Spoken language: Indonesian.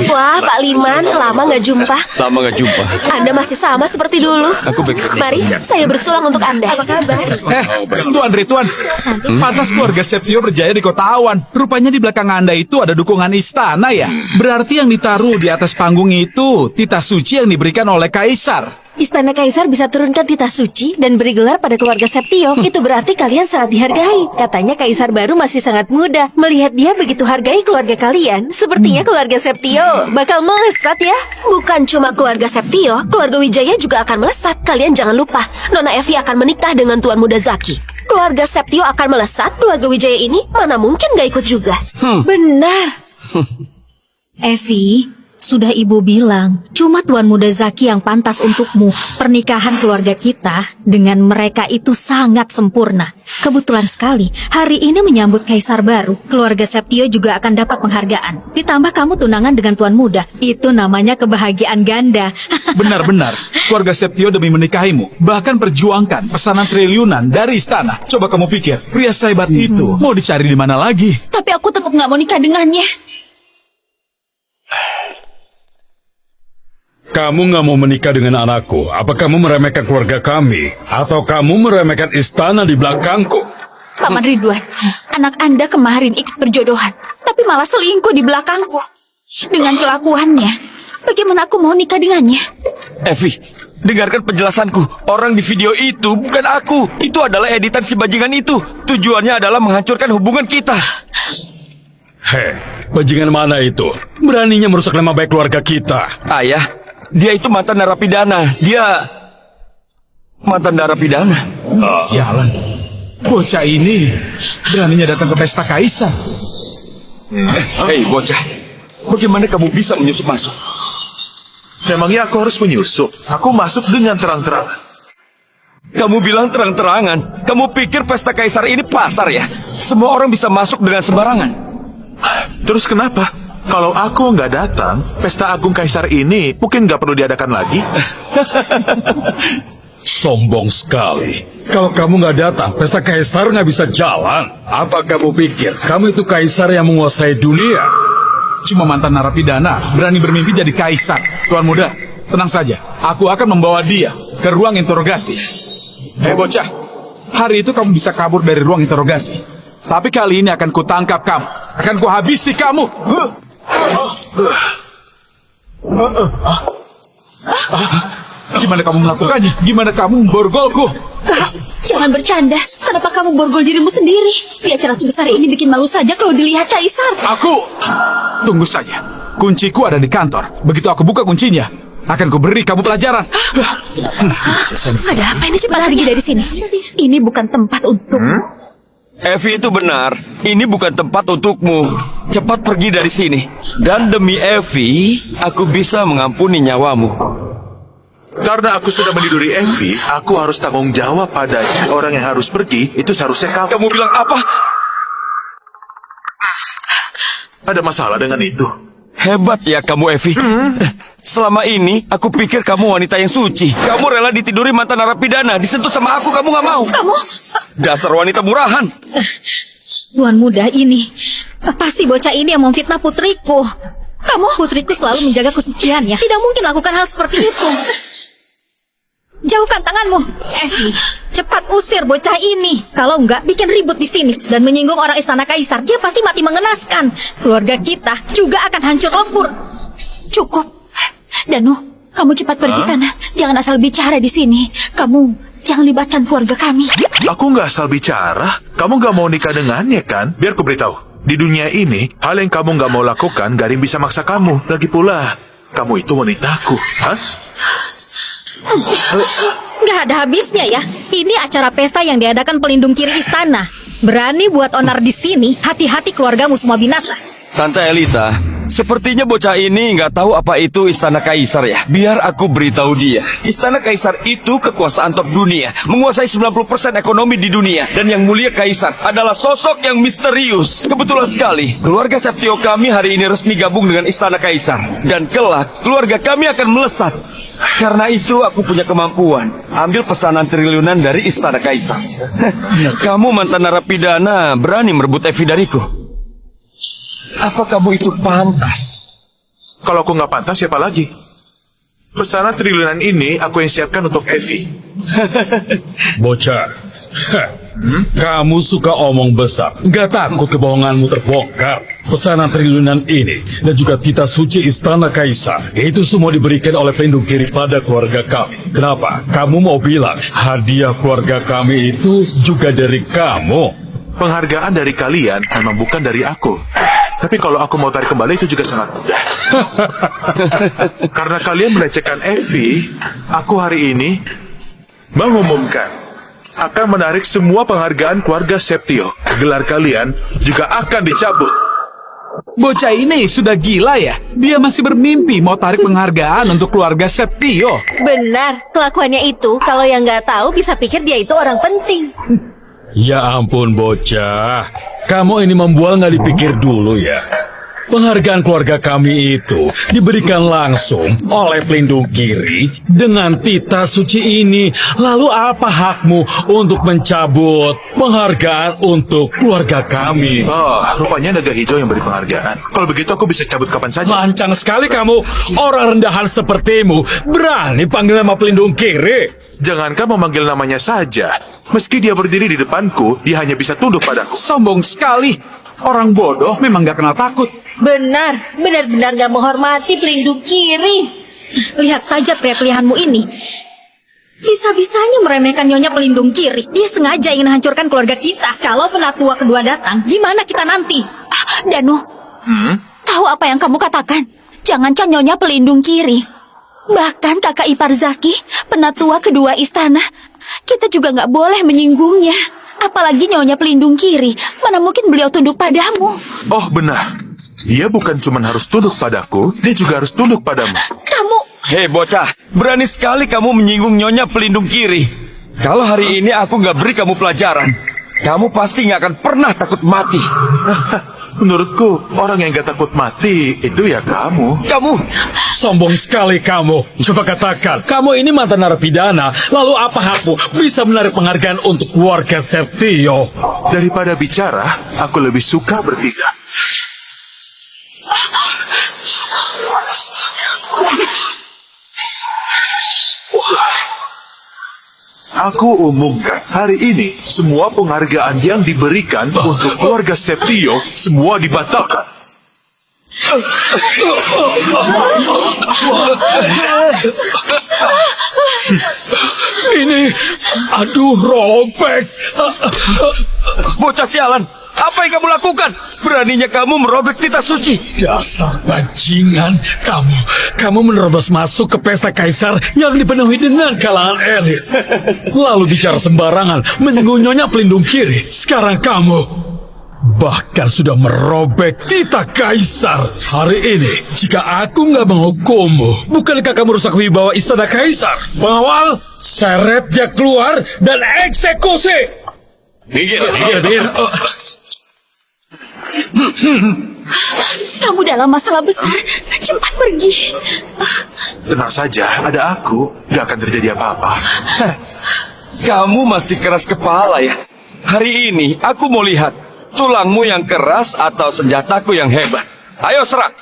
Wah, Pak Liman, lama nggak jumpa. Lama nggak jumpa. Anda masih sama seperti dulu. Aku baik-baik. Mari, saya bersulang untuk Anda. Apa kabar? Tuan, pantas keluarga Septio berjaya di Kota Awan. Rupanya di belakang Anda itu ada dukungan istana ya. Berarti yang ditaruh di atas panggung itu titah suci yang diberikan oleh Kaisar. Istana Kaisar bisa turunkan titah suci dan beri gelar pada keluarga Septio. Itu berarti kalian sangat dihargai. Katanya Kaisar baru masih sangat muda. Melihat dia begitu hargai keluarga kalian, sepertinya keluarga Septio bakal melesat ya. Bukan cuma keluarga Septio, keluarga Wijaya juga akan melesat. Kalian jangan lupa, Nona Evi akan menikah dengan Tuan Muda Zaki. Keluarga Septio akan melesat, keluarga Wijaya ini mana mungkin gak ikut juga. Benar. Evi, sudah ibu bilang, cuma Tuan Muda Zaki yang pantas untukmu. Pernikahan keluarga kita dengan mereka itu sangat sempurna. Kebetulan sekali, hari ini menyambut Kaisar baru. Keluarga Septio juga akan dapat penghargaan. Ditambah kamu tunangan dengan Tuan Muda. Itu namanya kebahagiaan ganda. Benar-benar, keluarga Septio demi menikahimu. Bahkan perjuangkan pesanan triliunan dari istana. Coba kamu pikir, pria sehebat itu mau dicari di mana lagi? Tapi aku tetap nggak mau nikah dengannya. Kamu nggak mau menikah dengan anakku? Apa kamu meremehkan keluarga kami? Atau kamu meremehkan istana di belakangku? Paman Ridwan, anak Anda kemarin ikut perjodohan, tapi malah selingkuh di belakangku. Dengan kelakuannya, bagaimana aku mau nikah dengannya? Evi, dengarkan penjelasanku. Orang di video itu bukan aku. Itu adalah editan si bajingan itu. Tujuannya adalah menghancurkan hubungan kita. Hei, bajingan mana itu? Beraninya merusak nama baik keluarga kita. Ayah, dia itu mantan narapidana. Dia mantan narapidana. Sialan, bocah ini beraninya datang ke pesta Kaisar. Hei bocah, bagaimana kamu bisa menyusup masuk? Memangnya aku harus menyusup? Aku masuk dengan terang-terangan. Kamu bilang terang-terangan. Kamu pikir pesta Kaisar ini pasar ya? Semua orang bisa masuk dengan sembarangan. Terus kenapa? Kalau aku nggak datang, pesta agung Kaisar ini mungkin nggak perlu diadakan lagi. Sombong sekali. Kalau kamu nggak datang, pesta Kaisar nggak bisa jalan. Apa kamu pikir kamu itu Kaisar yang menguasai dunia? Cuma mantan narapidana, berani bermimpi jadi Kaisar. Tuan Muda, tenang saja. Aku akan membawa dia ke ruang interogasi. Hei bocah, hari itu kamu bisa kabur dari ruang interogasi. Tapi kali ini akan kutangkap kamu. Akan kuhabisi kamu. Gimana kamu melakukannya? Gimana kamu memborgolku? Jangan bercanda. Kenapa kamu borgol dirimu sendiri? Di acara sebesar ini bikin malu saja kalau dilihat Kaisar. Aku... Tunggu saja. Kunciku ada di kantor. Begitu aku buka kuncinya, akan kuberi kamu pelajaran. Ada apa ini sebenarnya? Pergi dari sini. Ini bukan tempat untuk... Evi itu benar. Ini bukan tempat untukmu. Cepat pergi dari sini. Dan demi Evi, aku bisa mengampuni nyawamu. Karena aku sudah meniduri Evi, aku harus tanggung jawab padanya. Orang yang harus pergi, itu seharusnya kamu. Kamu bilang apa? Ada masalah dengan itu? Hebat ya kamu, Evi. Selama ini, aku pikir kamu wanita yang suci. Kamu rela ditiduri mantan narapidana. Disentuh sama aku, kamu gak mau. Kamu... Dasar wanita murahan. Tuan Muda ini, pasti bocah ini yang memfitnah putriku. Putriku selalu menjaga kesuciannya. Tidak mungkin lakukan hal seperti itu. Jauhkan tanganmu, Evi. Cepat usir bocah ini. Kalau enggak, bikin ribut di sini dan menyinggung orang istana Kaisar. Dia pasti mati mengenaskan. Keluarga kita juga akan hancur lebur. Cukup. Danu, kamu cepat pergi sana. Jangan asal bicara di sini. Kamu jangan libatkan keluarga kami. Aku nggak asal bicara. Kamu nggak mau nikah dengannya kan? Biar ku beritahu. Di dunia ini, hal yang kamu nggak mau lakukan, gak ada yang bisa maksa kamu. Lagi pula, kamu itu wanitaku. Hah? Nggak ada habisnya ya. Ini acara pesta yang diadakan pelindung kiri istana. Berani buat onar di sini, hati-hati keluargamu semua binasa. Tante Elita, sepertinya bocah ini nggak tahu apa itu Istana Kaisar ya. Biar aku beritahu dia. Istana Kaisar itu kekuasaan top dunia, menguasai 90% ekonomi di dunia. Dan yang mulia Kaisar adalah sosok yang misterius. Kebetulan sekali, keluarga Septio kami hari ini resmi gabung dengan Istana Kaisar. Dan kelak, keluarga kami akan melesat. Karena itu aku punya kemampuan ambil pesanan triliunan dari Istana Kaisar. Kamu mantan narapidana berani merebut Evi dariku. Apa kamu itu pantas Kalau aku nggak pantas, siapa lagi? Pesanan triliunan ini aku yang siapkan untuk Evie. Bocah, kamu suka omong besar. Gak takut kebohonganmu terbongkar. Pesanan triliunan ini dan juga titah suci istana kaisar itu semua diberikan oleh pelindung kiri pada keluarga kami. Kenapa? Kamu mau bilang hadiah keluarga kami itu juga dari kamu? Penghargaan dari kalian memang bukan dari aku. Tapi kalau aku mau tarik kembali itu juga sangat mudah. Karena kalian melecehkan Evie, aku hari ini mengumumkan akan menarik semua penghargaan keluarga Septio. Gelar kalian juga akan dicabut. Bocah ini sudah gila ya? Dia masih bermimpi mau tarik penghargaan untuk keluarga Septio. Benar, kelakuannya itu kalau yang nggak tahu bisa pikir dia itu orang penting. Ya ampun bocah, kamu ini membual nggak dipikir dulu ya. Penghargaan keluarga kami itu diberikan langsung oleh pelindung kiri dengan titah suci ini. Lalu apa hakmu untuk mencabut penghargaan untuk keluarga kami? Oh, rupanya naga hijau yang beri penghargaan. Kalau begitu aku bisa cabut kapan saja. Lancang sekali kamu, orang rendahan sepertimu berani panggil nama pelindung kiri. Jangankan memanggil namanya saja. Meski dia berdiri di depanku, dia hanya bisa tunduk padaku. Sombong sekali. Orang bodoh memang gak kenal takut. Benar, benar-benar nggak menghormati pelindung kiri. Lihat saja pria-pilihanmu ini. Bisa-bisanya meremehkan Nyonya pelindung kiri. Dia sengaja ingin hancurkan keluarga kita. Kalau penatua kedua datang, gimana kita nanti? Danu, tahu apa yang kamu katakan? Jangankan Nyonya pelindung kiri. Bahkan kakak ipar Zaki, penatua kedua istana, kita juga nggak boleh menyinggungnya. Apalagi Nyonya pelindung kiri, mana mungkin beliau tunduk padamu. Oh, benar. Dia bukan cuma harus tunduk padaku, dia juga harus tunduk padamu. Kamu... Hei bocah, berani sekali kamu menyinggung Nyonya pelindung kiri. Kalau hari ini aku nggak beri kamu pelajaran, kamu pasti nggak akan pernah takut mati. Menurutku, orang yang gak takut mati, itu ya kamu. Kamu... Sombong sekali kamu. Coba katakan, kamu ini mantan narapidana. Lalu apa hakmu bisa menarik penghargaan untuk keluarga Septio? Daripada bicara, aku lebih suka bertindak. Aku umumkan hari ini semua penghargaan yang diberikan untuk keluarga Septio semua dibatalkan. Ini, aduh robek. Bocah sialan, apa yang kamu lakukan? Beraninya kamu merobek titah suci. Dasar bajingan, kamu menerobos masuk ke pesta kaisar yang dipenuhi dengan kalangan elit. Lalu bicara sembarangan, menyinggung Nyonya pelindung kiri. Sekarang kamu bahkan sudah merobek titah kaisar. Hari ini, jika aku nggak menghukummu, bukankah kamu rusak wibawa istana kaisar? Pengawal, seret dia keluar dan eksekusi. Minggir. Kamu dalam masalah besar. Cepat pergi. Tenang saja, ada aku, gak akan terjadi apa-apa. Kamu masih keras kepala ya. Hari ini aku mau lihat tulangmu yang keras atau senjataku yang hebat. Ayo serang.